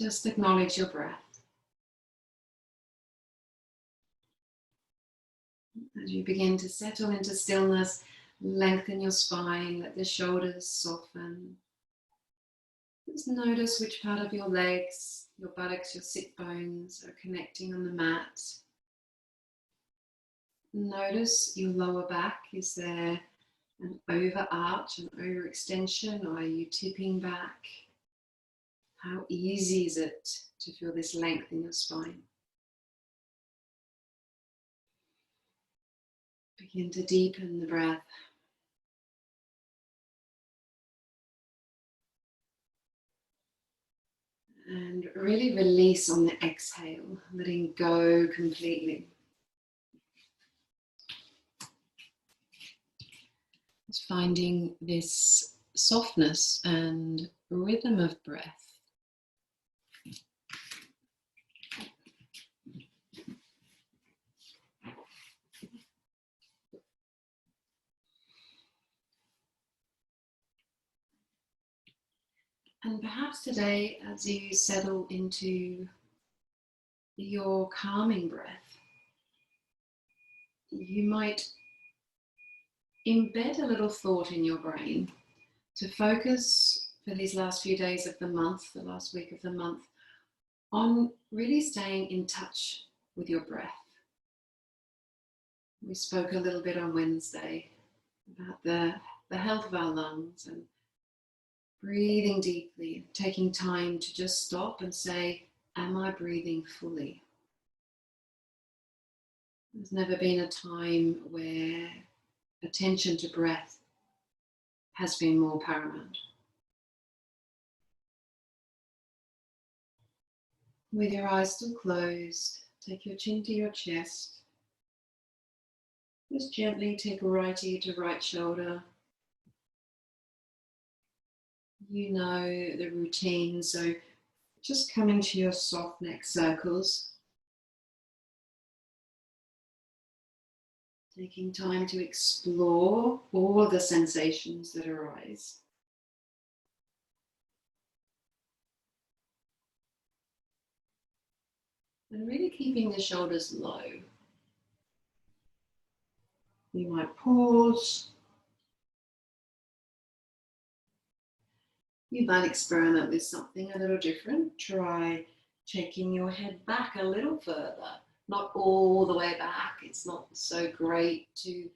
Just acknowledge your breath. As you begin to settle into stillness, lengthen your spine, let the shoulders soften. Just notice which part of your legs, your buttocks, your sit bones are connecting on the mat. Notice your lower back. Is there an overarch, an overextension, or are you tipping back? How easy is it to feel this length in your spine? Begin to deepen the breath. And really release on the exhale, letting go completely. Just finding this softness and rhythm of breath. And perhaps today, as you settle into your calming breath, you might embed a little thought in your brain to focus for these last few days of the month, the last week of the month, on really staying in touch with your breath. We spoke a little bit on Wednesday about the health of our lungs and breathing deeply, taking time to just stop and say, am I breathing fully? There's never been a time where attention to breath has been more paramount. With your eyes still closed, take your chin to your chest. Just gently take right ear to right shoulder. You know the routine, so just come into your soft neck circles. Taking time to explore all the sensations that arise. And really keeping the shoulders low. You might pause. You might experiment with something a little different. Try taking your head back a little further, not all the way back. It's not so great to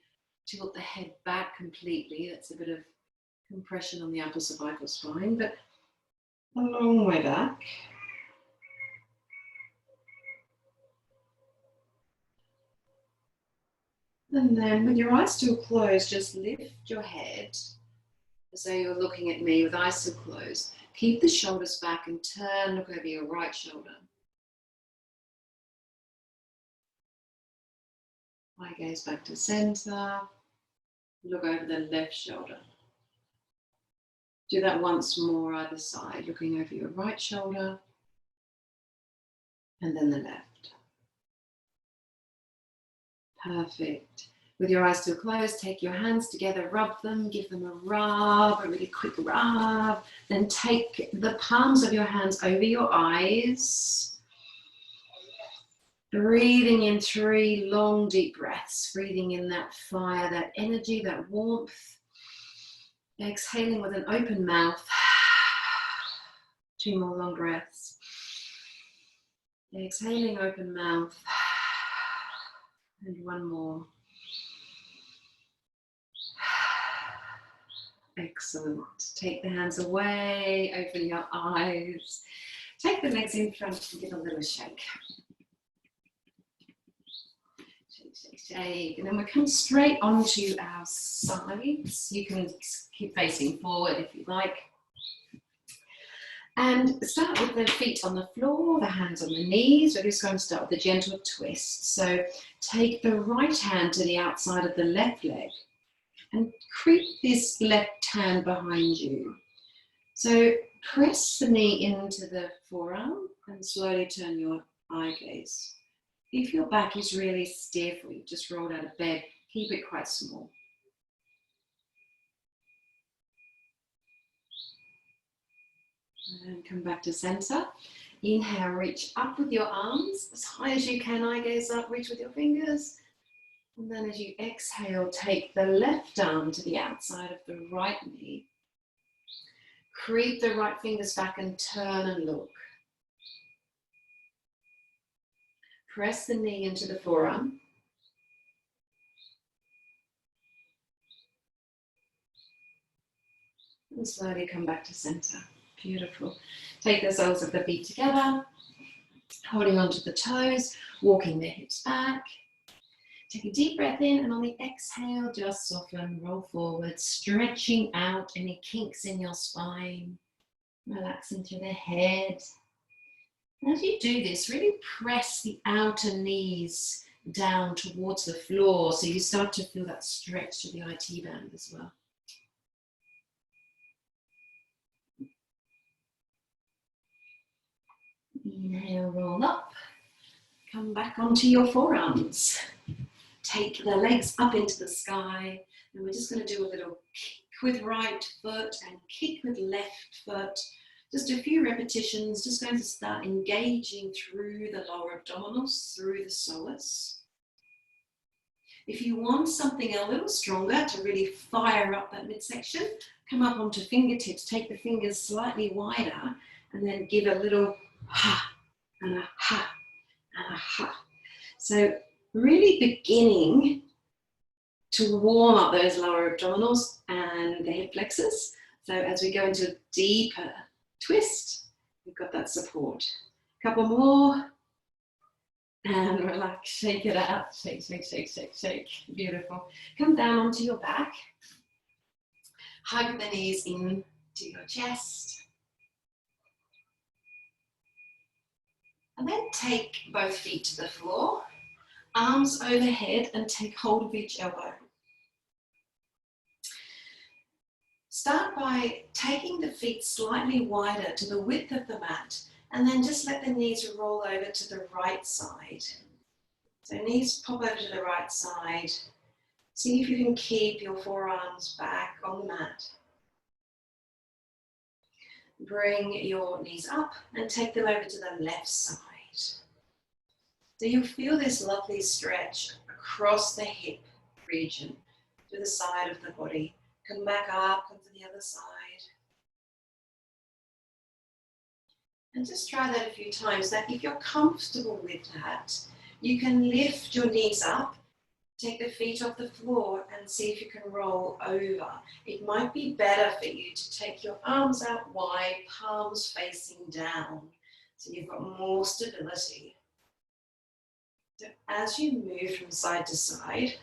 tilt the head back completely. That's a bit of compression on the upper cervical spine, but a long way back. And then with your eyes still closed, just lift your head as though you're looking at me with eyes still closed. Keep the shoulders back and turn, look over your right shoulder. Eye gaze back to center. Look over the left shoulder. Do that once more either side, looking over your right shoulder and then the left. Perfect. With your eyes still closed, take your hands together, rub them, give them a rub, a really quick rub. Then take the palms of your hands over your eyes. Breathing in 3 long, deep breaths. Breathing in that fire, that energy, that warmth. Exhaling with an open mouth. 2 more long breaths. Exhaling, open mouth. And 1 more. Excellent. Take the hands away, open your eyes. Take the legs in front and give a little shake. Shake, shake, shake. And then we come straight onto our sides. You can keep facing forward if you like. And start with the feet on the floor, the hands on the knees. We're just going to start with a gentle twist. So take the right hand to the outside of the left leg and creep this left hand behind you. So press the knee into the forearm and slowly turn your eye gaze. If your back is really stiff or you've just rolled out of bed, keep it quite small. And come back to center. Inhale, reach up with your arms as high as you can. Eye gaze up, reach with your fingers. And then as you exhale, take the left arm to the outside of the right knee. Creep the right fingers back and turn and look. Press the knee into the forearm. And slowly come back to center. Beautiful. Take the soles of the feet together, holding onto the toes, walking the hips back. Take a deep breath in, and on the exhale, just soften, roll forward, stretching out any kinks in your spine, relaxing through the head. And as you do this, really press the outer knees down towards the floor, so you start to feel that stretch to the IT band as well. Inhale, roll up, come back onto your forearms. Take the legs up into the sky, and we're just going to do a little kick with right foot and kick with left foot. Just a few repetitions, just going to start engaging through the lower abdominals, through the psoas. If you want something a little stronger to really fire up that midsection, come up onto fingertips, take the fingers slightly wider, and then give a little ha and a ha and a ha. So really beginning to warm up those lower abdominals and the hip flexors. So as we go into a deeper twist, we've got that support. A couple more. And relax, shake it out. Shake, shake, shake, shake, shake. Beautiful. Come down onto your back. Hug the knees into your chest. And then take both feet to the floor, arms overhead, and take hold of each elbow. Start by taking the feet slightly wider to the width of the mat, and then just let the knees roll over to the right side. So knees pop over to the right side. See if you can keep your forearms back on the mat. Bring your knees up and take them over to the left side. So you'll feel this lovely stretch across the hip region to the side of the body. Come back up, come to the other side. And just try that a few times. That if you're comfortable with that, you can lift your knees up, take the feet off the floor, and see if you can roll over. It might be better for you to take your arms out wide, palms facing down, so you've got more stability. So as you move from side to side,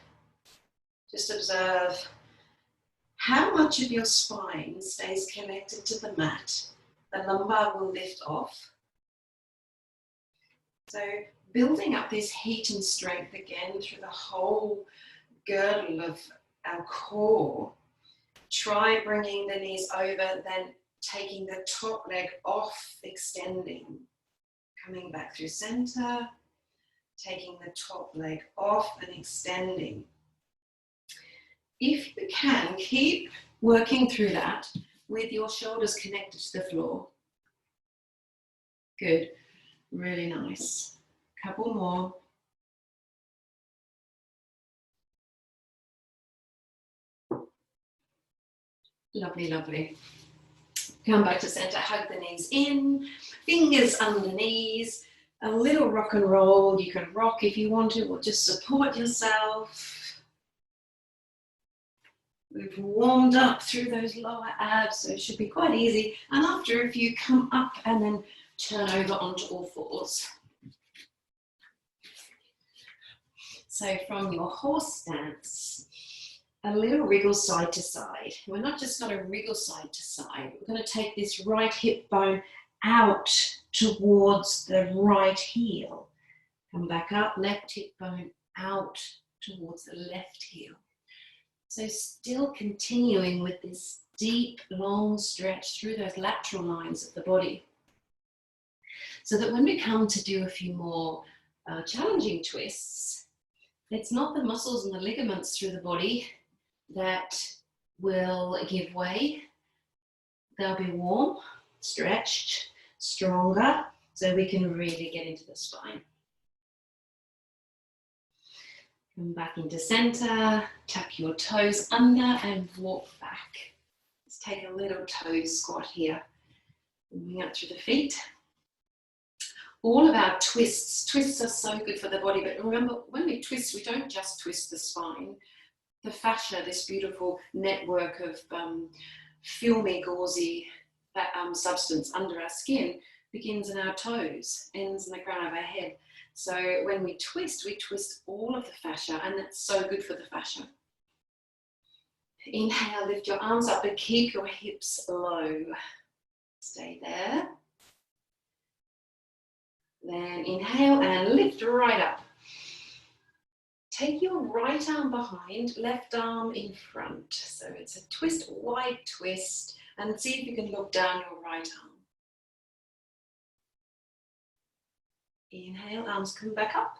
just observe how much of your spine stays connected to the mat. The lumbar will lift off. So building up this heat and strength again through the whole girdle of our core. Try bringing the knees over, then taking the top leg off, extending. Coming back through center, taking the top leg off and extending. If you can, keep working through that with your shoulders connected to the floor. Good, really nice. Couple more. Lovely, lovely. Come back to center, hug the knees in, fingers under knees, a little rock and roll. You can rock if you want to, or just support yourself. We've warmed up through those lower abs, so it should be quite easy. And after, if you come up and then turn over onto all fours. So from your horse stance, a little wriggle side to side. We're not just going to wriggle side to side. We're going to take this right hip bone out towards the right heel. Come back up, left hip bone out towards the left heel. So still continuing with this deep, long stretch through those lateral lines of the body. So that when we come to do a few more challenging twists, it's not the muscles and the ligaments through the body that will give way. They'll be warm, stretched, stronger, so we can really get into the spine. Come back into center, tuck your toes under and walk back. Let's take a little toe squat here. Moving up through the feet. All of our twists. Twists are so good for the body, but remember, when we twist, we don't just twist the spine. The fascia, this beautiful network of filmy, gauzy substance under our skin, begins in our toes, ends in the crown of our head. So when we twist all of the fascia, and that's so good for the fascia. Inhale, lift your arms up, but keep your hips low. Stay there. Then inhale and lift right up. Take your right arm behind, left arm in front. So it's a twist, wide twist, and see if you can look down your right arm. Inhale, arms come back up.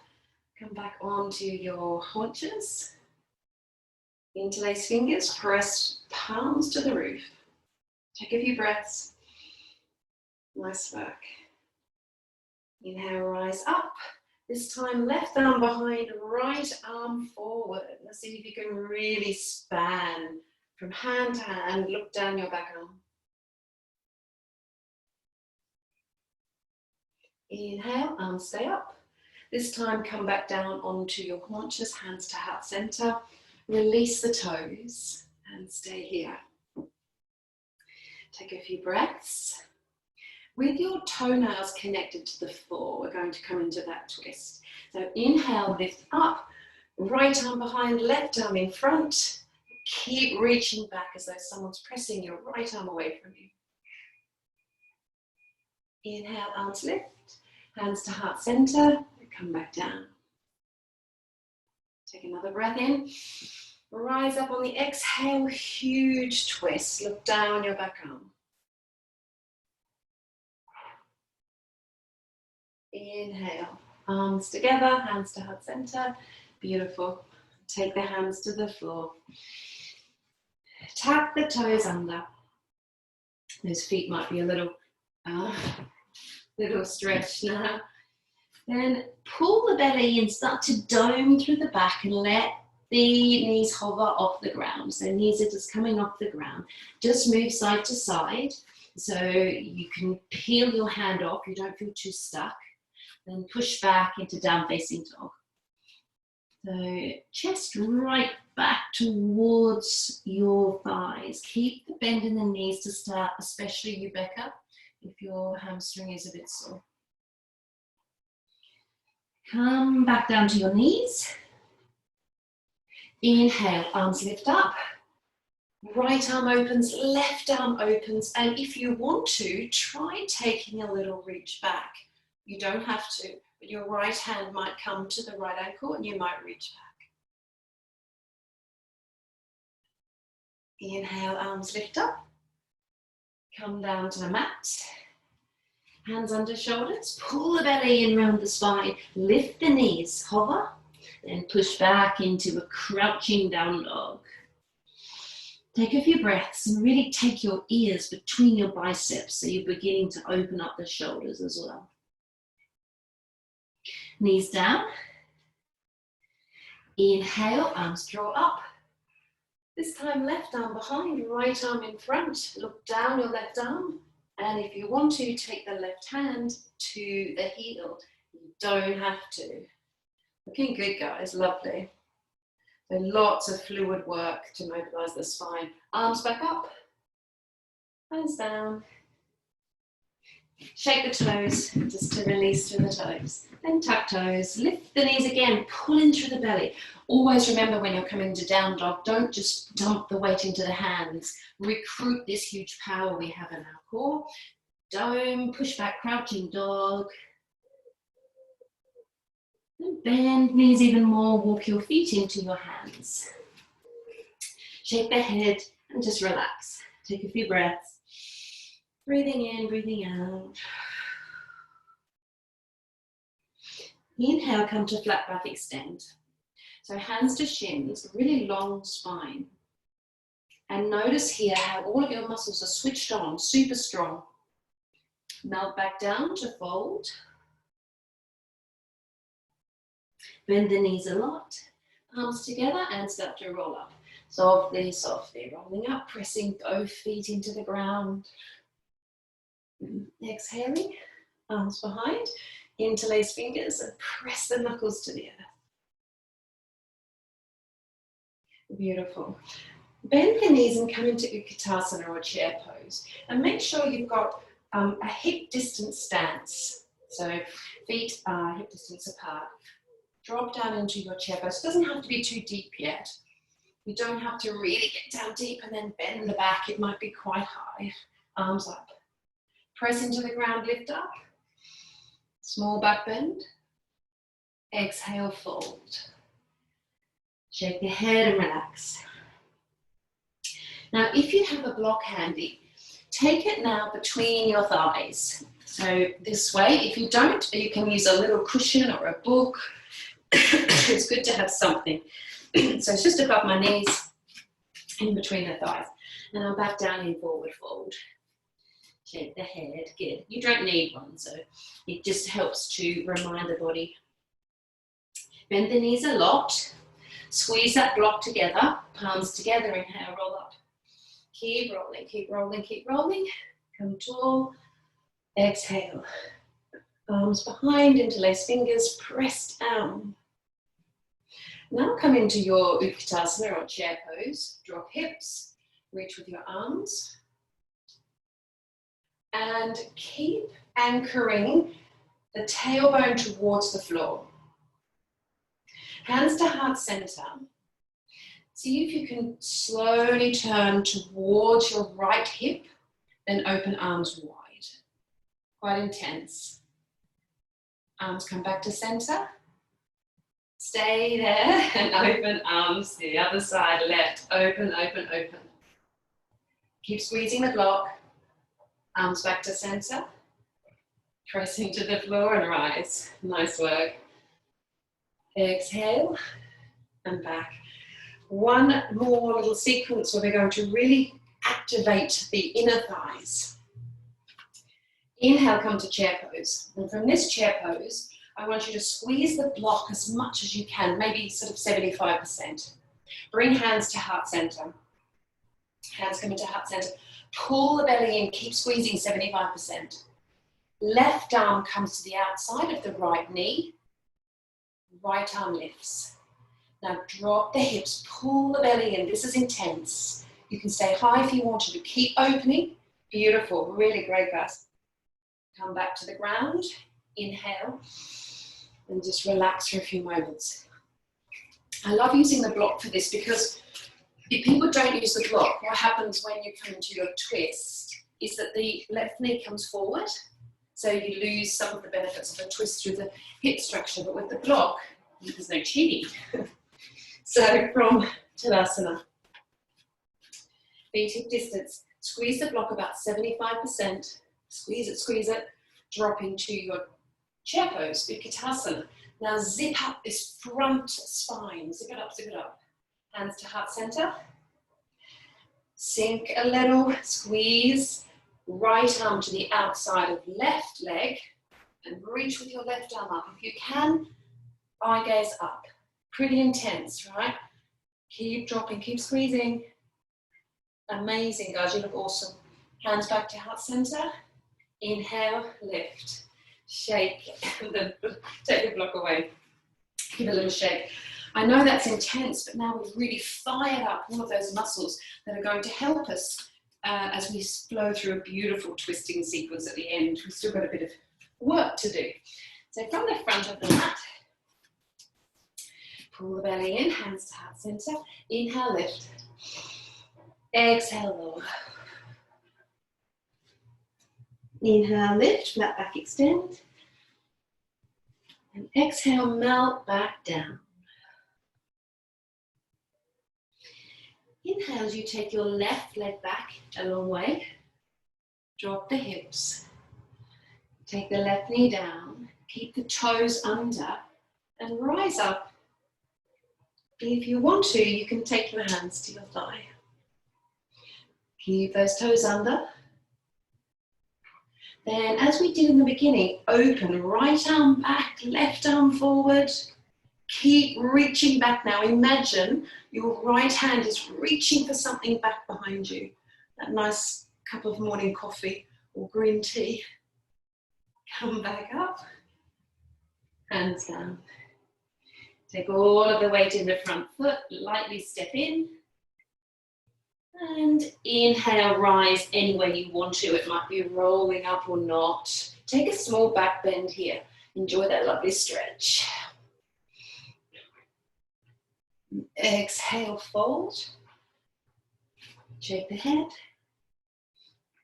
Come back onto your haunches. Interlace fingers, press palms to the roof. Take a few breaths. Nice work. Inhale, rise up. This time, left arm behind, right arm forward. Let's see if you can really span from hand to hand. Look down your back arm. Inhale, arms stay up. This time, come back down onto your haunches, hands to heart center. Release the toes and stay here. Take a few breaths. With your toenails connected to the floor, we're going to come into that twist. So inhale, lift up, right arm behind, left arm in front. Keep reaching back as though someone's pressing your right arm away from you. Inhale, arms lift, hands to heart center, come back down. Take another breath in. Rise up on the exhale, huge twist. Look down your back arm. Inhale, arms together, hands to heart center. Beautiful. Take the hands to the floor. Tap the toes under. Those feet might be a little stretched now. Then pull the belly in, start to dome through the back and let the knees hover off the ground. So knees are just coming off the ground. Just move side to side so you can peel your hand off, you don't feel too stuck. Then push back into down facing dog. So chest right back towards your thighs. Keep the bend in the knees to start, especially you, Becca, if your hamstring is a bit sore. Come back down to your knees. Inhale, arms lift up. Right arm opens, left arm opens, and if you want to, try taking a little reach back. You don't have to, but your right hand might come to the right ankle and you might reach back. Inhale, arms lift up. Come down to the mat. Hands under shoulders. Pull the belly in around the spine. Lift the knees, hover, then push back into a crouching down dog. Take a few breaths and really take your ears between your biceps so you're beginning to open up the shoulders as well. Knees down. Inhale, arms draw up. This time left arm behind, right arm in front. Look down your left arm. And if you want to, take the left hand to the heel. You don't have to. Looking good, guys, lovely. So lots of fluid work to mobilize the spine. Arms back up, hands down. Shake the toes, just to release through the toes. Then tuck toes, lift the knees again, pull in through the belly. Always remember when you're coming to down dog, don't just dump the weight into the hands. Recruit this huge power we have in our core. Dome, push back, crouching dog. And bend knees even more, walk your feet into your hands. Shake the head and just relax. Take a few breaths. Breathing in, breathing out. Inhale, come to flat back extend. So hands to shins, really long spine. And notice here how all of your muscles are switched on, super strong. Melt back down to fold. Bend the knees a lot. Palms together and start to roll up. Softly, softly rolling up, pressing both feet into the ground. Exhaling, arms behind, interlace fingers and press the knuckles to the earth. Beautiful. Bend the knees and come into Ukitasana or chair pose. And make sure you've got a hip distance stance. So feet are hip distance apart. Drop down into your chair pose. It doesn't have to be too deep yet. You don't have to really get down deep and then bend the back. It might be quite high. Arms up. Press into the ground, lift up. Small back bend. Exhale, fold. Shake the head and relax. Now, if you have a block handy, take it now between your thighs. So this way, if you don't, you can use a little cushion or a book. It's good to have something. So it's just above my knees, in between the thighs. And I'm back down in forward fold. Shake the head, good. You don't need one, so it just helps to remind the body. Bend the knees a lot. Squeeze that block together, palms together, inhale, roll up. Keep rolling, keep rolling, keep rolling. Come tall, exhale. Arms behind, interlace fingers, press down. Now come into your Ukitasana or chair pose. Drop hips, reach with your arms. And keep anchoring the tailbone towards the floor. Hands to heart center. See if you can slowly turn towards your right hip, then open arms wide. Quite intense. Arms come back to center. Stay there and open arms the other side, left, open, open, open. Keep squeezing the block. Arms back to center. Pressing to the floor and rise. Nice work. Exhale and back. One more little sequence where we're going to really activate the inner thighs. Inhale, come to chair pose. And from this chair pose, I want you to squeeze the block as much as you can, maybe sort of 75%. Bring hands to heart center. Hands come into heart center. Pull the belly in, keep squeezing 75%. Left arm comes to the outside of the right knee. Right arm lifts. Now drop the hips, pull the belly in. This is intense. You can stay high if you want to. Keep opening. Beautiful, really great, guys. Come back to the ground. Inhale. And just relax for a few moments. I love using the block for this because if people don't use the block, what happens when you come into your twist is that the left knee comes forward. So you lose some of the benefits of a twist through the hip structure. But with the block, there's no cheating. So from Tadasana, feet hip distance, squeeze the block about 75%, squeeze it, drop into your chair pose, Ukitasana. Now zip up this front spine, zip it up. Hands to heart center. Sink a little, squeeze, right arm to the outside of left leg, and reach with your left arm up. If you can, eye gaze up. Pretty intense, right? Keep dropping, keep squeezing. Amazing, guys, you look awesome. Hands back to heart center. Inhale, lift. Shake, and then take the block away. Give it a little shake. I know that's intense, but now we've really fired up all of those muscles that are going to help us as we flow through a beautiful twisting sequence at the end. We've still got a bit of work to do. So from the front of the mat, pull the belly in, hands to heart center. Inhale, lift. Exhale, lower. Inhale, lift, flat back extend. And exhale, melt back down. Inhale as you take your left leg back a long way. Drop the hips. Take the left knee down. Keep the toes under and rise up. If you want to, you can take your hands to your thigh. Keep those toes under. Then, as we did in the beginning, open right arm back, left arm forward. Keep reaching back now. Imagine your right hand is reaching for something back behind you. That nice cup of morning coffee or green tea. Come back up. Hands down. Take all of the weight in the front foot. Lightly step in. And inhale, rise any way you want to. It might be rolling up or not. Take a small back bend here. Enjoy that lovely stretch. Exhale, fold. Shake the head.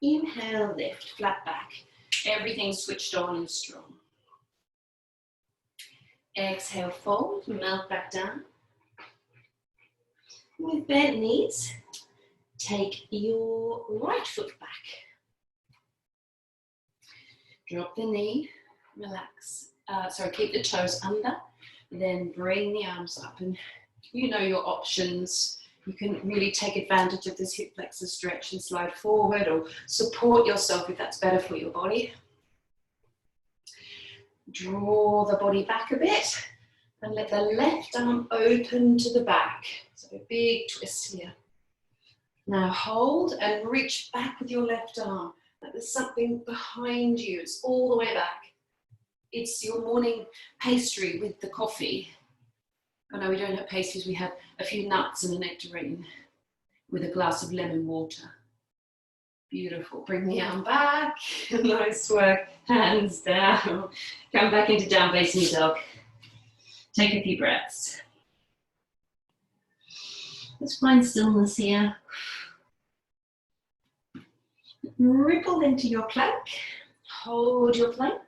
Inhale, lift, flat back. Everything switched on and strong. Exhale, fold, melt back down. With bent knees, take your right foot back. Drop the knee, relax. Keep the toes under, then bring the arms up. And you know your options. You can really take advantage of this hip flexor stretch and slide forward or support yourself if that's better for your body. Draw the body back a bit and let the left arm open to the back. So a big twist here. Now hold and reach back with your left arm. Like there's something behind you. It's all the way back. It's your morning pastry with the coffee. Oh no, we don't have pastries. We have a few nuts and a nectarine with a glass of lemon water. Beautiful. Bring the arm back. Nice work. Hands down. Come back into down facing dog. Take a few breaths. Let's find stillness here. Ripple into your plank. Hold your plank.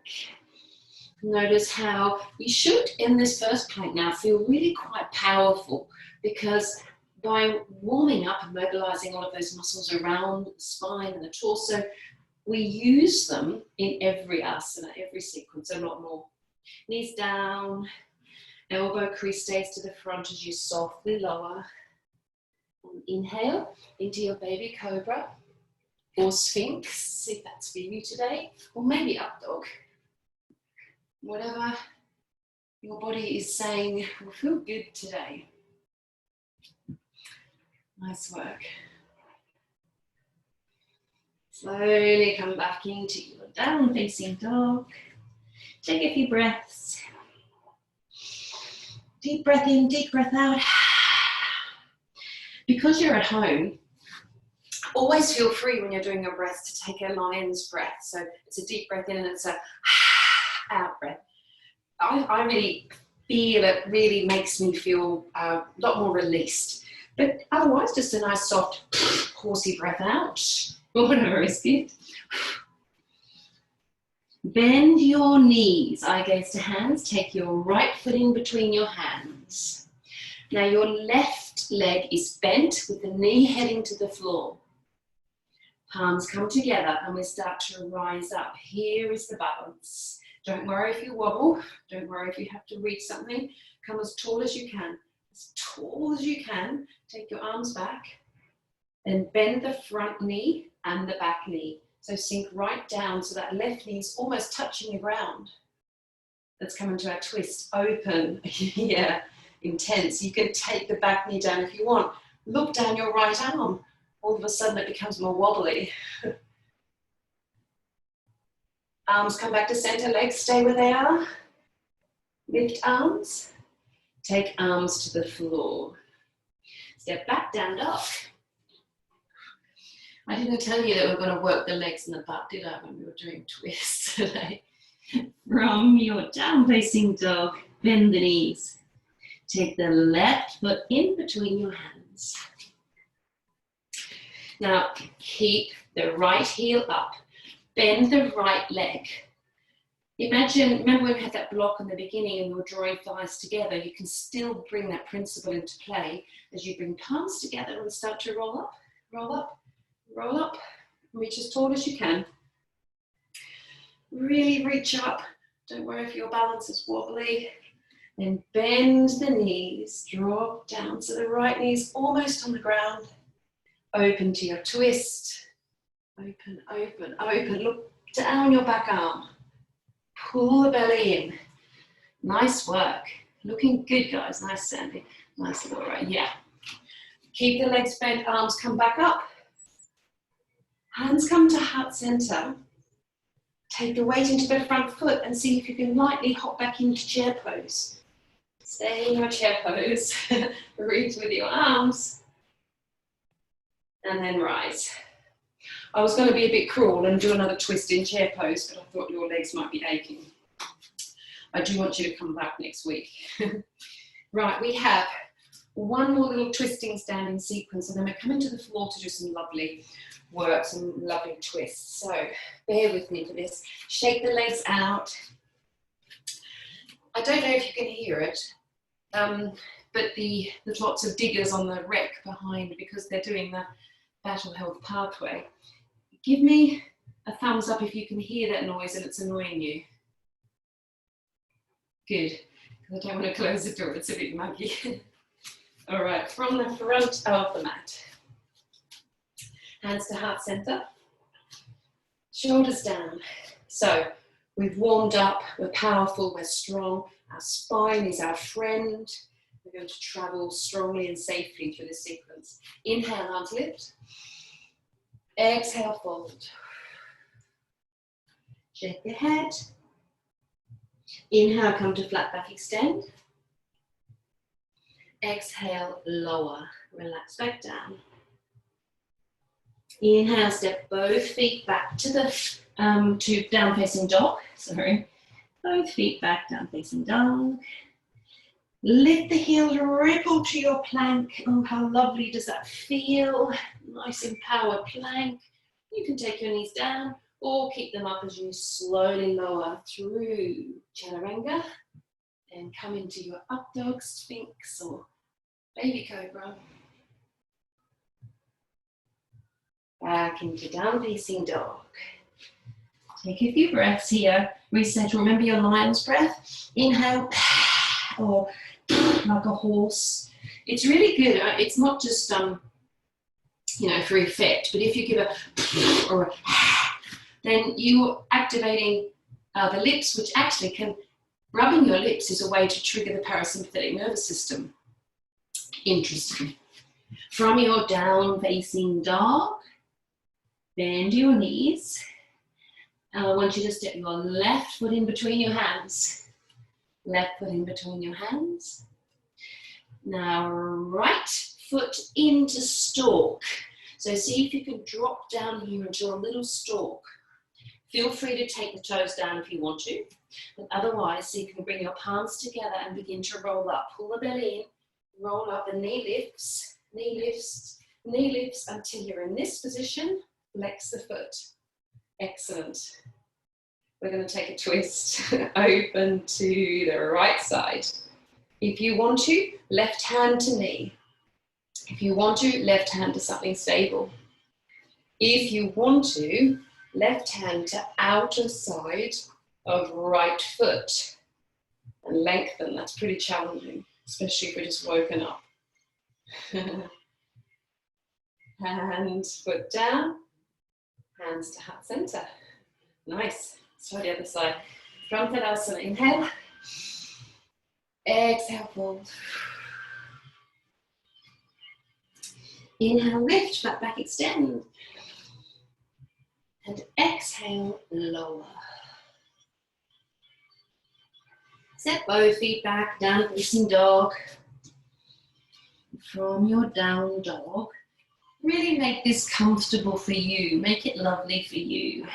Notice how you should, in this first plank now, feel really quite powerful, because by warming up and mobilizing all of those muscles around the spine and the torso, we use them in every asana, every sequence, a lot more. Knees down, elbow crease stays to the front as you softly lower. And inhale into your baby cobra or sphinx, if that's for you today, or maybe up dog. Whatever your body is saying will feel good today. Nice work. Slowly come back into your down facing dog. Take a few breaths. Deep breath in, deep breath out. Because you're at home, always feel free when you're doing your breath to take a lion's breath. So it's a deep breath in and it's a out breath. I really feel it really makes me feel a lot more released. But otherwise, just a nice soft horsey breath out. Whatever is good. Bend your knees, eye gaze to hands. Take your right foot in between your hands. Now your left leg is bent with the knee heading to the floor. Palms come together and we start to rise up. Here is the balance. Don't worry if you wobble. Don't worry if you have to reach something. Come as tall as you can. As tall as you can. Take your arms back. Then bend the front knee and the back knee. So sink right down so that left knee is almost touching the ground. Let's come into our twist. Open. Yeah, intense. You can take the back knee down if you want. Look down your right arm. All of a sudden it becomes more wobbly. Arms come back to center, legs stay where they are. Lift arms. Take arms to the floor. Step back, down dog. I didn't tell you that we were going to work the legs and the butt, did I, when we were doing twists today? From your down facing dog, bend the knees. Take the left foot in between your hands. Now keep the right heel up. Bend the right leg. Remember when we had that block in the beginning and we were drawing thighs together, you can still bring that principle into play as you bring palms together and start to roll up, roll up, roll up. Reach as tall as you can. Really reach up. Don't worry if your balance is wobbly. Then bend the knees, drop down so the right knee is almost on the ground. Open to your twist. Open, open, open. Look Down your back arm. Pull the belly in. Nice work. Looking good, guys. Nice, Sandy. Nice little right. Yeah. Keep the legs bent, arms come back up. Hands come to heart center. Take the weight into the front foot and see if you can lightly hop back into chair pose. Stay in your chair pose. Reach with your arms. And then rise. I was going to be a bit cruel and do another twist in chair pose, but I thought your legs might be aching. I do want you to come back next week. Right, we have one more little twisting standing sequence, and then we're coming to the floor to do some lovely work, some lovely twists. So bear with me for this. Shake the legs out. I don't know if you can hear it, but there's lots of diggers on the rec behind because they're doing the Battle Health pathway. Give me a thumbs up if you can hear that noise and it's annoying you. Good, because I don't want to close the door, it's a bit muggy. All right, from the front of the mat. Hands to heart center. Shoulders down. So we've warmed up, we're powerful, we're strong. Our spine is our friend. We're going to travel strongly and safely through this sequence. Inhale, arms lift. Exhale, fold. Shake the head. Inhale, come to flat back extend. Exhale, lower. Relax back down. Inhale, step both feet back to the to down facing dog. Sorry. Both feet back, down facing dog. Lift the heels, ripple to your plank. Oh, how lovely does that feel? Nice empowered plank. You can take your knees down or keep them up as you slowly lower through Chaturanga and come into your up dog, Sphinx or baby cobra. Back into down facing dog. Take a few breaths here. Reset. Remember your lion's breath. Inhale, or like a horse. It's really good. It's not just for effect, but if you give a or a then you're activating the lips, which actually rubbing your lips is a way to trigger the parasympathetic nervous system. Interesting. From your down facing dog, bend your knees. And I want you to step your left foot in between your hands. Left foot in between your hands. Now right foot into stalk. So see if you can drop down here into a little stalk. Feel free to take the toes down if you want to. But otherwise, see if you can bring your palms together and begin to roll up. Pull the belly in, roll up, the knee lifts, knee lifts, knee lifts until you're in this position. Flex the foot. Excellent. We're going to take a twist. Open to the right side. If you want to, left hand to knee. If you want to, left hand to something stable. If you want to, left hand to outer side of right foot. And lengthen. That's pretty challenging, especially if we're just woken up. Hand, foot down. Hands to heart center. Nice. Let's try the other side. From Tadasana, inhale. Exhale, fold. Inhale, lift, flat back, extend. And exhale, lower. Step both feet back, down facing dog. From your down dog, really make this comfortable for you. Make it lovely for you.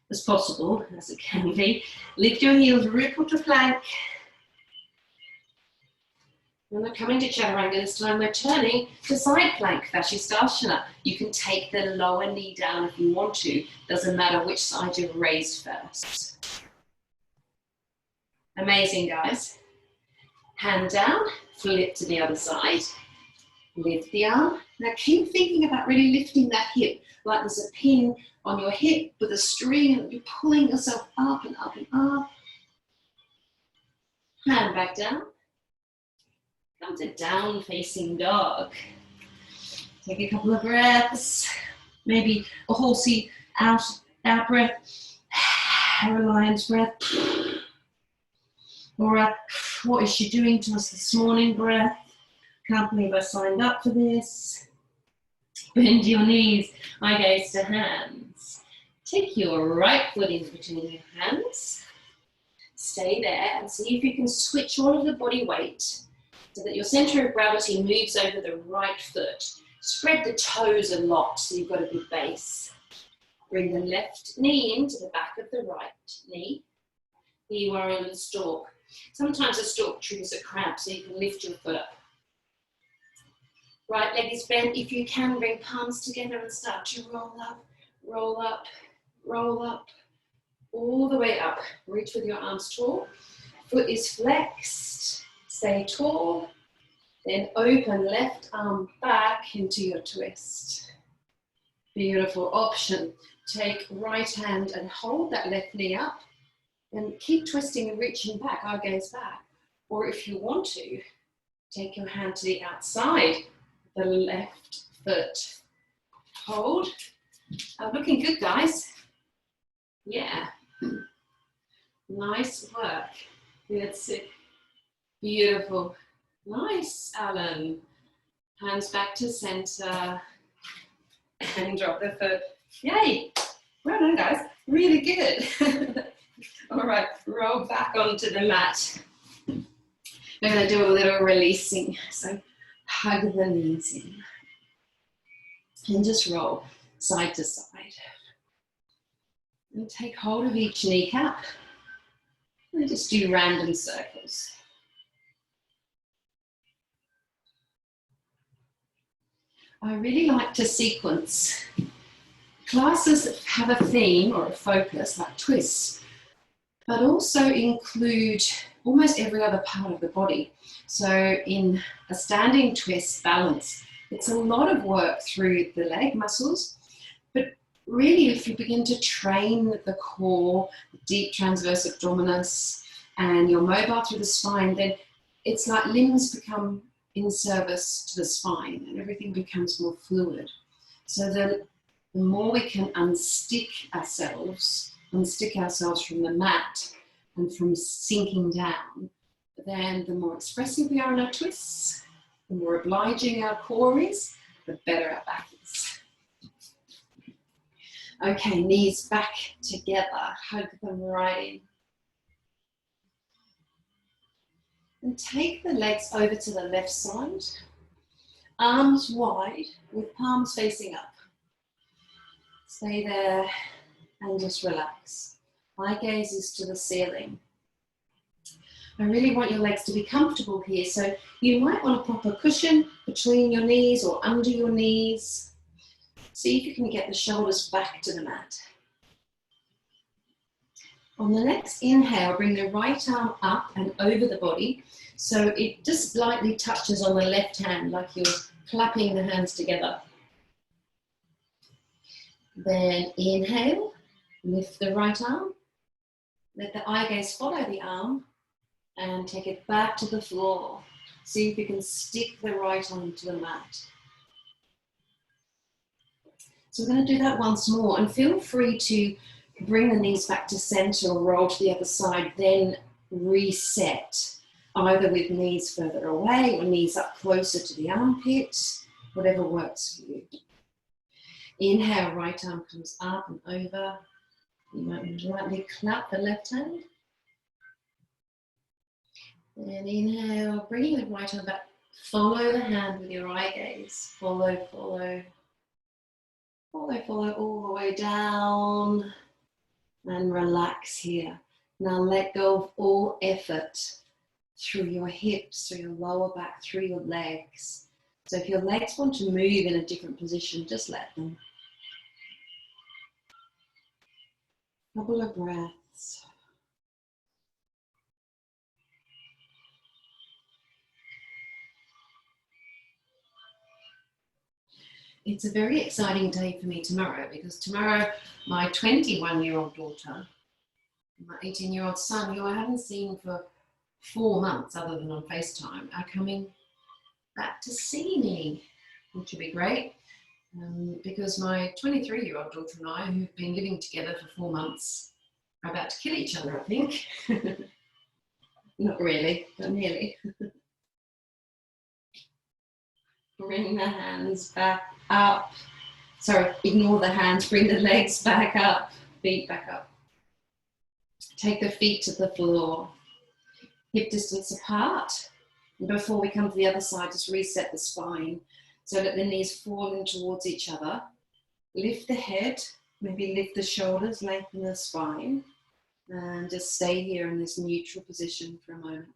As possible, as it can be. Lift your heels, ripple to plank. And we're coming to Chaturanga. This time we're turning to side plank, Vashisthasana. You can take the lower knee down if you want to. Doesn't matter which side you've raised first. Amazing, guys. Hand down, flip to the other side. Lift the arm. Now keep thinking about really lifting that hip, like there's a pin on your hip with a string and you're pulling yourself up and up and up. Hand back down. Come to down facing dog. Take a couple of breaths. Maybe a horsey out out breath, reliance breath, or a what is she doing to us this morning breath. Can't believe I signed up for this. Bend your knees, eye gaze to hands. Take your right foot in between your hands. Stay there and see if you can switch all of the body weight so that your center of gravity moves over the right foot. Spread the toes a lot so you've got a good base. Bring the left knee into the back of the right knee. Here you are in the stalk. Sometimes a stalk triggers a cramp, so you can lift your foot up. Right leg is bent. If you can, bring palms together and start to roll up, roll up, roll up, all the way up. Reach with your arms tall. Foot is flexed. Stay tall. Then open left arm back into your twist. Beautiful option. Take right hand and hold that left knee up and keep twisting and reaching back, eye gaze back. Or if you want to, take your hand to the outside, the left foot. Hold. Looking good, guys. Yeah. Nice work. That's it. Beautiful. Nice, Alan. Hands back to center. And drop the foot. Yay. Well done, guys. Really good. All right, roll back onto the mat. We're going to do a little releasing. So hug the knees in. And just roll side to side. And take hold of each kneecap. And just do random circles. I really like to sequence. Classes that have a theme or a focus, like twists, but also include almost every other part of the body. So in a standing twist balance, it's a lot of work through the leg muscles, but really if you begin to train the core, deep transverse abdominis, and you're mobile through the spine, then it's like limbs become in service to the spine and everything becomes more fluid. So the more we can unstick ourselves from the mat and from sinking down, then the more expressive we are in our twists, the more obliging our core is, the better our back is. Okay, knees back together, hug them right in. And take the legs over to the left side, arms wide with palms facing up. Stay there and just relax. Eye gaze is to the ceiling. I really want your legs to be comfortable here, so you might want to pop a cushion between your knees or under your knees. See if you can get the shoulders back to the mat. On the next inhale, bring the right arm up and over the body, so it just lightly touches on the left hand, like you're clapping the hands together. Then inhale, lift the right arm, let the eye gaze follow the arm, and take it back to the floor. See if you can stick the right arm to the mat. So we're going to do that once more, and feel free to bring the knees back to center or roll to the other side, then reset, either with knees further away or knees up closer to the armpit, whatever works for you. Inhale, right arm comes up and over. You might lightly clap the left hand. And inhale, bringing the right arm back. Follow the hand with your eye gaze. Follow, follow. Follow, follow all the way down. And relax here. Now let go of all effort through your hips, through your lower back, through your legs. So if your legs want to move in a different position, just let them. Couple of breaths. It's a very exciting day for me tomorrow, because tomorrow my 21-year-old daughter, my 18-year-old son, who I haven't seen for 4 months other than on FaceTime, are coming back to see me, which will be great. Because my 23-year-old daughter and I, who've been living together for 4 months, are about to kill each other, I think. Not really, but nearly. Bring the hands back up. Sorry, ignore the hands, bring the legs back up, feet back up. Take the feet to the floor, hip distance apart. And before we come to the other side, just reset the spine so that the knees fall in towards each other. Lift the head, maybe lift the shoulders, lengthen the spine, and just stay here in this neutral position for a moment.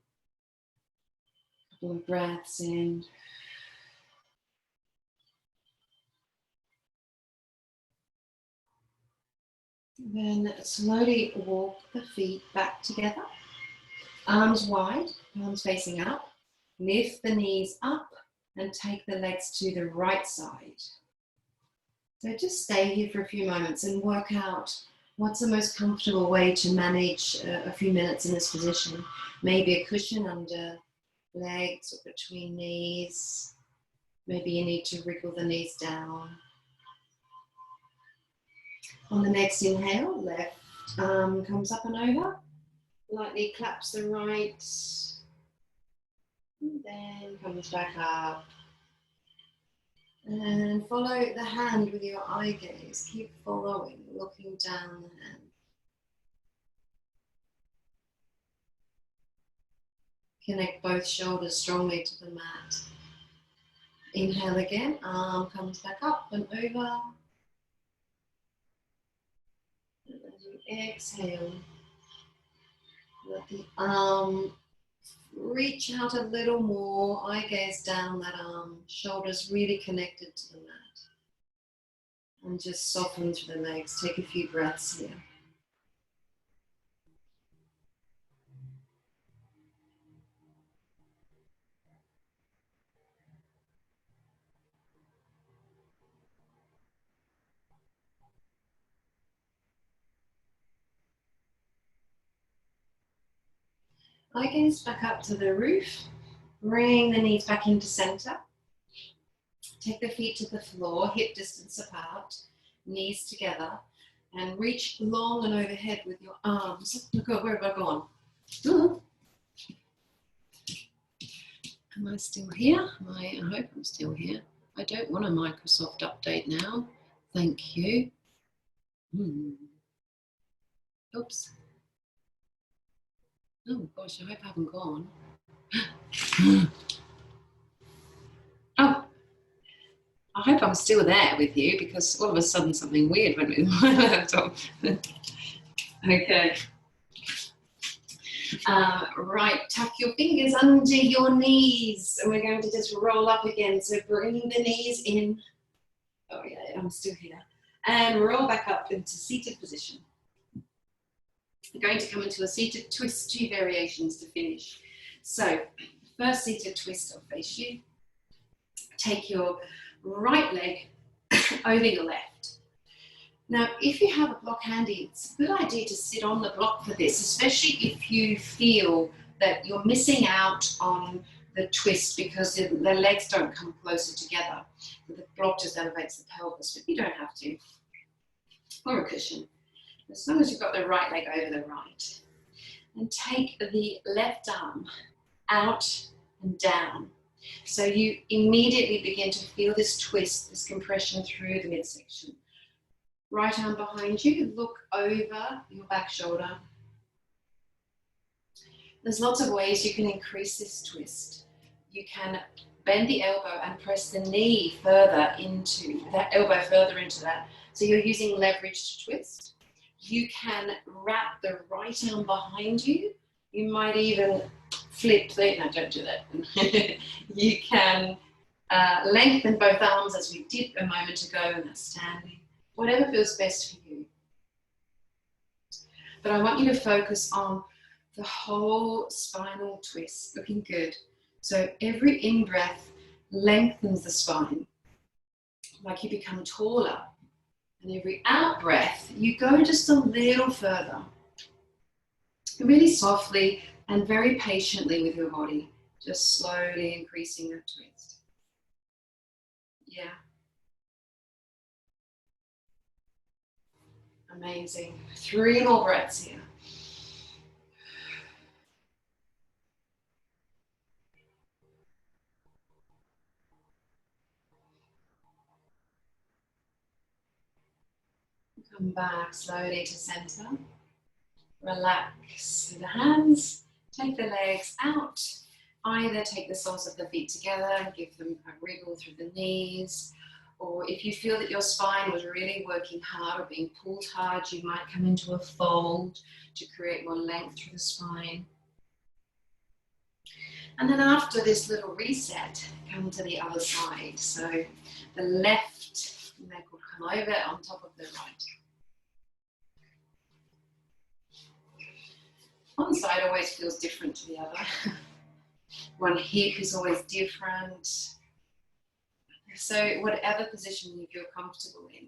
A couple of breaths in. Then slowly walk the feet back together. Arms wide, palms facing up. Lift the knees up and take the legs to the right side. So just stay here for a few moments and work out what's the most comfortable way to manage a few minutes in this position. Maybe a cushion under legs or between knees. Maybe you need to wriggle the knees down. On the next inhale, left arm comes up and over. Lightly claps the right. And then comes back up. And follow the hand with your eye gaze. Keep following, looking down the hand. Connect both shoulders strongly to the mat. Inhale again, arm comes back up and over. And as you exhale, let the arm reach out a little more, eye gaze down that arm, shoulders really connected to the mat. And just soften through the legs, take a few breaths here. Eye gaze back up to the roof, bring the knees back into center. Take the feet to the floor, hip distance apart, knees together, and reach long and overhead with your arms. Look, where have I gone? Ooh. Am I still here? I hope I'm still here. I don't want a Microsoft update now. Thank you. Oops. Oh gosh, I hope I haven't gone. Oh, I hope I'm still there with you because all of a sudden something weird went with my laptop. Okay. Right, tuck your fingers under your knees and we're going to just roll up again. So bring the knees in. Oh yeah, I'm still here. And roll back up into seated position. We're going to come into a seated twist, 2 variations to finish. So first seated twist, I'll face you. Take your right leg over your left. Now, if you have a block handy, it's a good idea to sit on the block for this, especially if you feel that you're missing out on the twist because the legs don't come closer together. The block just elevates the pelvis, but you don't have to. Or a cushion, as long as you've got the right leg over the right. And take the left arm out and down. So you immediately begin to feel this twist, this compression through the midsection. Right arm behind you, look over your back shoulder. There's lots of ways you can increase this twist. You can bend the elbow and press the knee further into that, elbow further into that. So you're using leverage to twist. You can wrap the right arm behind you. You might even flip the, no, don't do that. You can lengthen both arms as we did a moment ago, and that's standing. Whatever feels best for you. But I want you to focus on the whole spinal twist, looking good. So every in-breath lengthens the spine, like you become taller. And every out-breath, you go just a little further. Really softly and very patiently with your body, just slowly increasing that twist. Yeah. Amazing. 3 more breaths here. Come back slowly to center. Relax the hands. Take the legs out. Either take the soles of the feet together and give them a wriggle through the knees. Or if you feel that your spine was really working hard or being pulled hard, you might come into a fold to create more length through the spine. And then after this little reset, come to the other side. So the left leg will come over on top of the right. One side always feels different to the other. One hip is always different. So whatever position you feel comfortable in,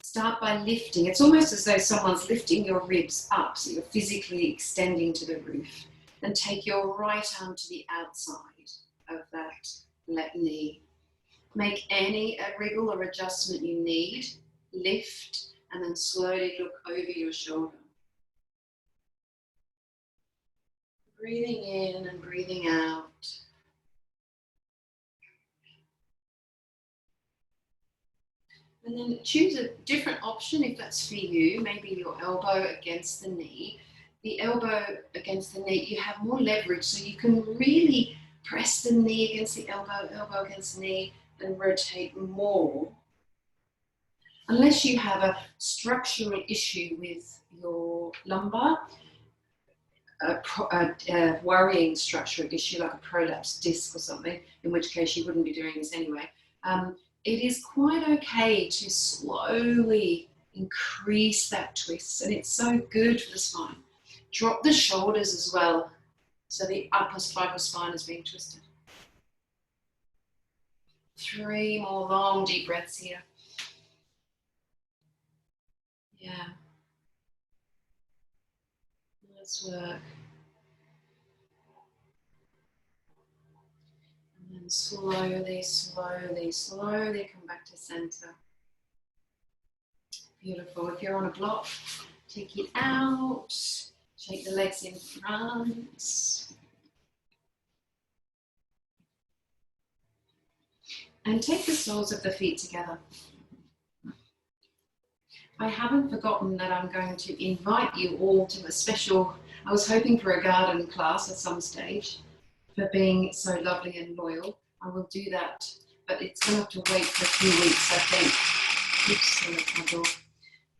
start by lifting. It's almost as though someone's lifting your ribs up, so you're physically extending to the roof. Then take your right arm to the outside of that left knee. Make any wriggle or adjustment you need. Lift and then slowly look over your shoulder. Breathing in and breathing out. And then choose a different option if that's for you. Maybe your elbow against the knee. The elbow against the knee, you have more leverage, so you can really press the knee against the elbow, elbow against the knee, and rotate more. Unless you have a structural issue with your lumbar, a worrying structural issue like a prolapsed disc or something, in which case you wouldn't be doing this anyway. It is quite okay to slowly increase that twist, and it's so good for the spine. Drop the shoulders as well, so the upper cervical spine is being twisted. 3 more long deep breaths here. Yeah. Let's work. And then slowly, slowly, slowly come back to center. Beautiful. If you're on a block, take it out. Shake the legs in front. And take the soles of the feet together. I haven't forgotten that I'm going to invite you all to a special, I was hoping for a garden class at some stage, for being so lovely and loyal. I will do that, but it's going to have to wait for a few weeks, I think. Oops,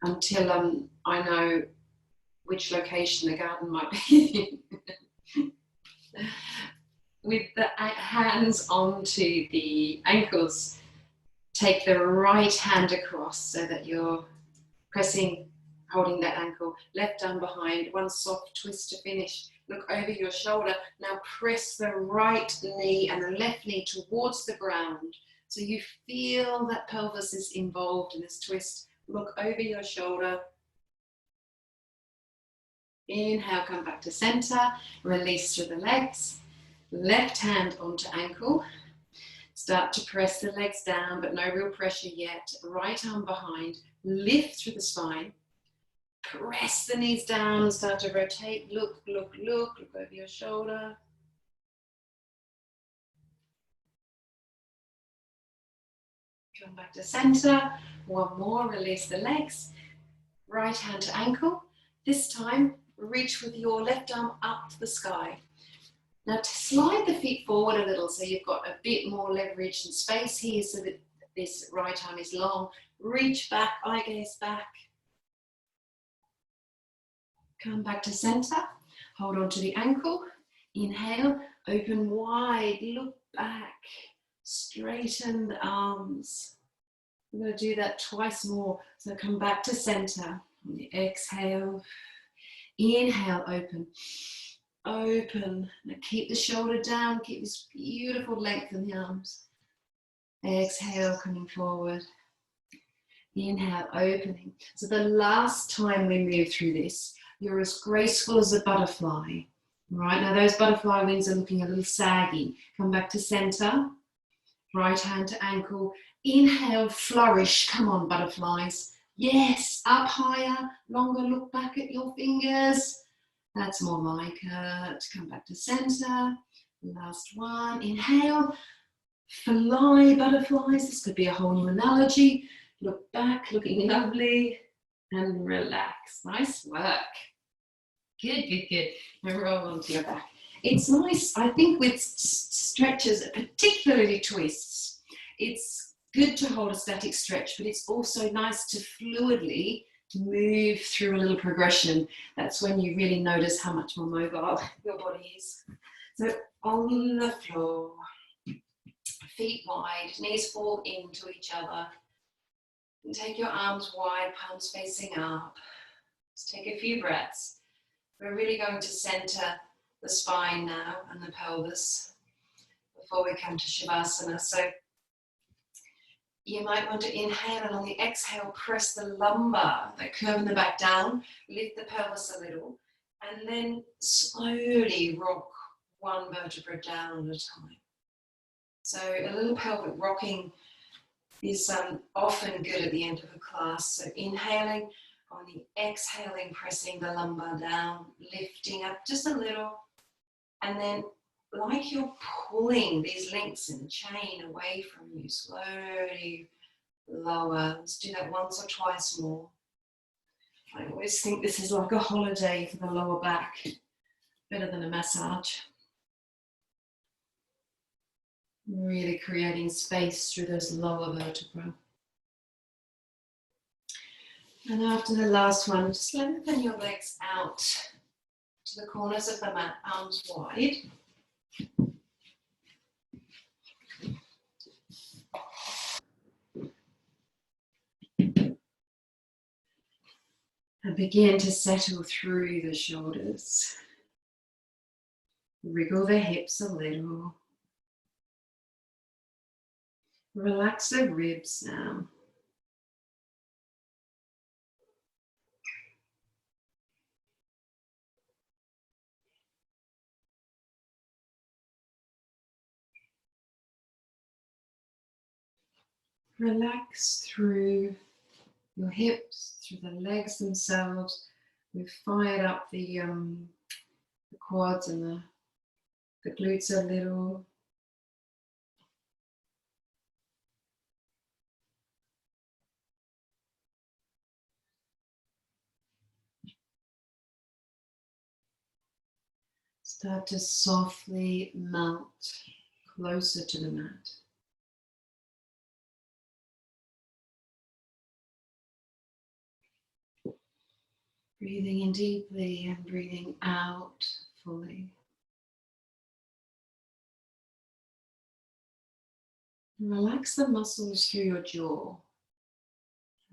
until I know which location the garden might be. With the hands onto the ankles, take the right hand across so that you're pressing, holding that ankle, left arm behind, one soft twist to finish. Look over your shoulder. Now press the right knee and the left knee towards the ground. So you feel that pelvis is involved in this twist. Look over your shoulder. Inhale, come back to center. Release through the legs. Left hand onto ankle. Start to press the legs down, but no real pressure yet. Right arm behind. Lift through the spine. Press the knees down, start to rotate. Look, look, look. Look over your shoulder. Come back to center. One more, release the legs. Right hand to ankle. This time, reach with your left arm up to the sky. Now slide the feet forward a little so you've got a bit more leverage and space here so that this right arm is long. Reach back, eye gaze back. Come back to center. Hold on to the ankle. Inhale, open wide, look back. Straighten the arms. We're going to do that twice more. So come back to center. Exhale. Inhale, open. Open. Now keep the shoulder down. Keep this beautiful length in the arms. Exhale, coming forward. Inhale, opening. So the last time we move through this, you're as graceful as a butterfly. Right, now those butterfly wings are looking a little saggy. Come back to center. Right hand to ankle. Inhale, flourish. Come on, butterflies. Yes, up higher, longer, look back at your fingers. That's more like it. Come back to center. Last one, inhale. Fly butterflies. This could be a whole new analogy. Look back, looking lovely, and relax. Nice work. Good, good, good. And roll onto your back. It's nice, I think, with stretches, particularly twists, it's good to hold a static stretch, but it's also nice to fluidly move through a little progression. That's when you really notice how much more mobile your body is. So on the floor, feet wide, knees fall into each other. And take your arms wide, palms facing up. Let's take a few breaths. We're really going to center the spine now and the pelvis before we come to Shavasana. So you might want to inhale, and on the exhale, press the lumbar, that curve in the back down, lift the pelvis a little, and then slowly rock one vertebra down at a time. So a little pelvic rocking is often good at the end of a class. So inhaling, on the exhaling, pressing the lumbar down, lifting up just a little, and then like you're pulling these links in the chain away from you, slowly lower. Let's do that once or twice more. I always think this is like a holiday for the lower back, better than a massage. Really creating space through those lower vertebrae. And after the last one, just lengthen your legs out to the corners of the mat, arms wide. And begin to settle through the shoulders. Wriggle the hips a little. Relax the ribs now. Relax through your hips, through the legs themselves. We've fired up the quads and the glutes a little. Start to softly melt closer to the mat. Breathing in deeply and breathing out fully. And relax the muscles through your jaw.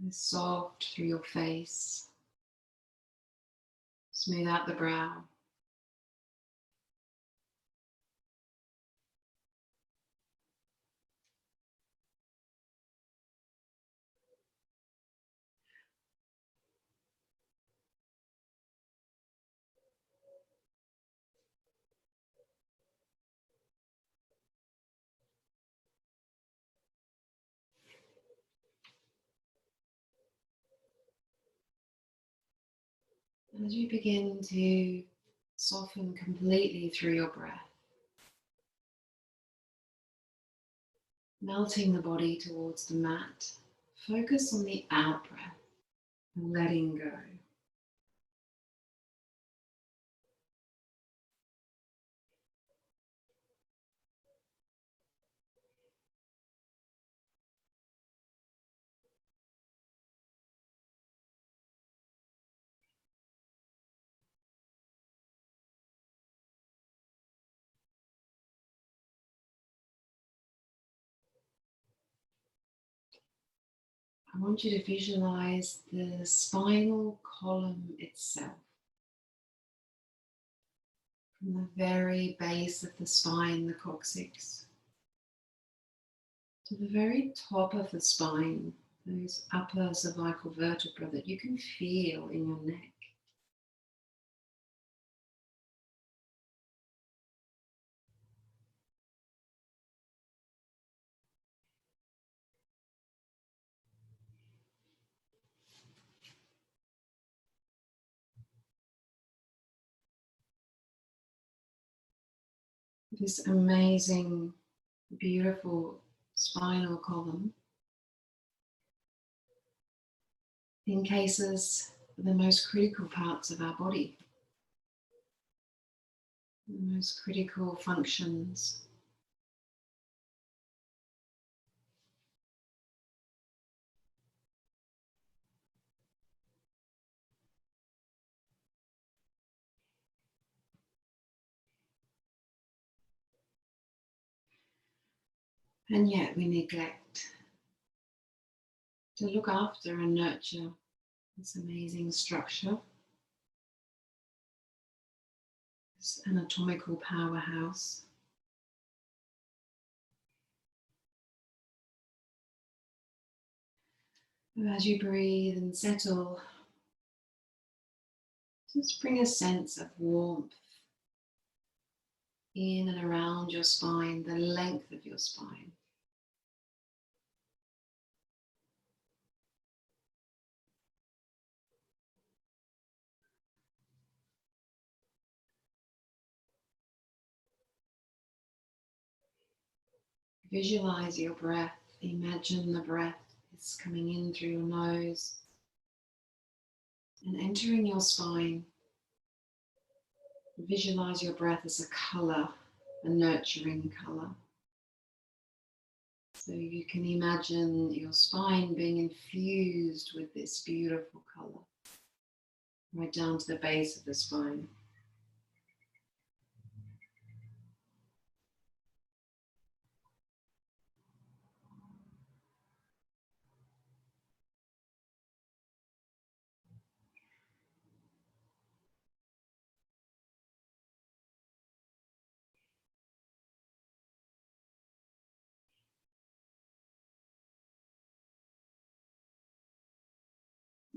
And soft through your face. Smooth out the brow. And as you begin to soften completely through your breath, melting the body towards the mat, focus on the out breath and letting go. I want you to visualize the spinal column itself. From the very base of the spine, the coccyx, to the very top of the spine, those upper cervical vertebrae that you can feel in your neck. this amazing, beautiful spinal column encases the most critical parts of our body, the most critical functions. And yet we neglect to look after and nurture this amazing structure, this anatomical powerhouse. As you breathe and settle, just bring a sense of warmth in and around your spine, the length of your spine. Visualize your breath. Imagine the breath is coming in through your nose and entering your spine. Visualize your breath as a color, a nurturing color. So you can imagine your spine being infused with this beautiful color, right down to the base of the spine.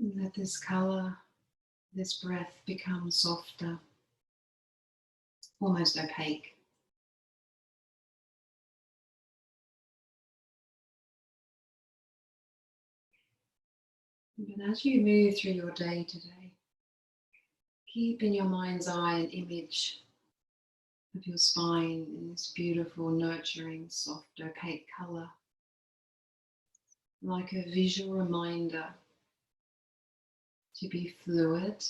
And let this color, this breath become softer, almost opaque. But as you move through your day today, keep in your mind's eye an image of your spine in this beautiful, nurturing, soft, opaque color, like a visual reminder to be fluid,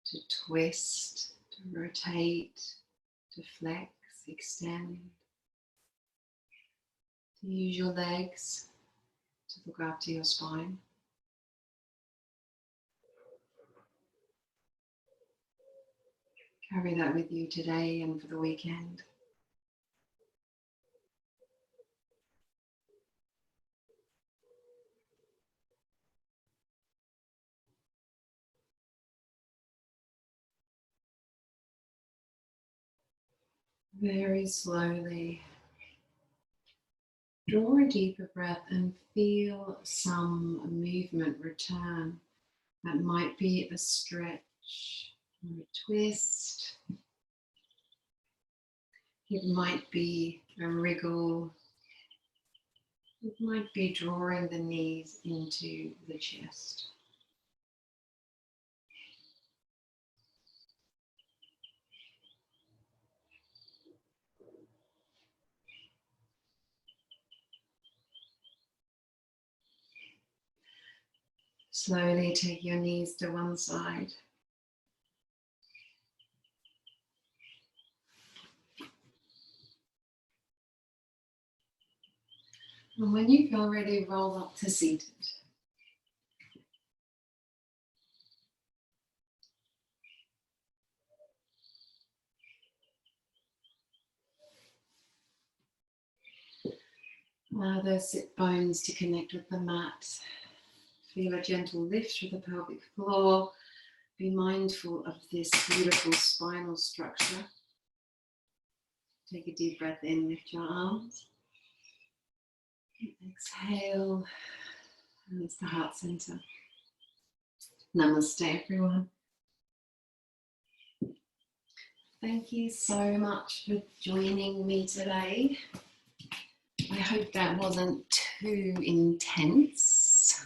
to twist, to rotate, to flex, extend, to use your legs to look after your spine. Carry that with you today and for the weekend. Very slowly, draw a deeper breath and feel some movement return. That might be a stretch or a twist. It might be a wriggle. It might be drawing the knees into the chest. Slowly take your knees to one side. And when you feel ready, roll up to seated. Allow those sit bones to connect with the mat. Feel a gentle lift through the pelvic floor. Be mindful of this beautiful spinal structure. Take a deep breath in, lift your arms. Exhale, and it's the heart center. Namaste, everyone. Thank you so much for joining me today. I hope that wasn't too intense.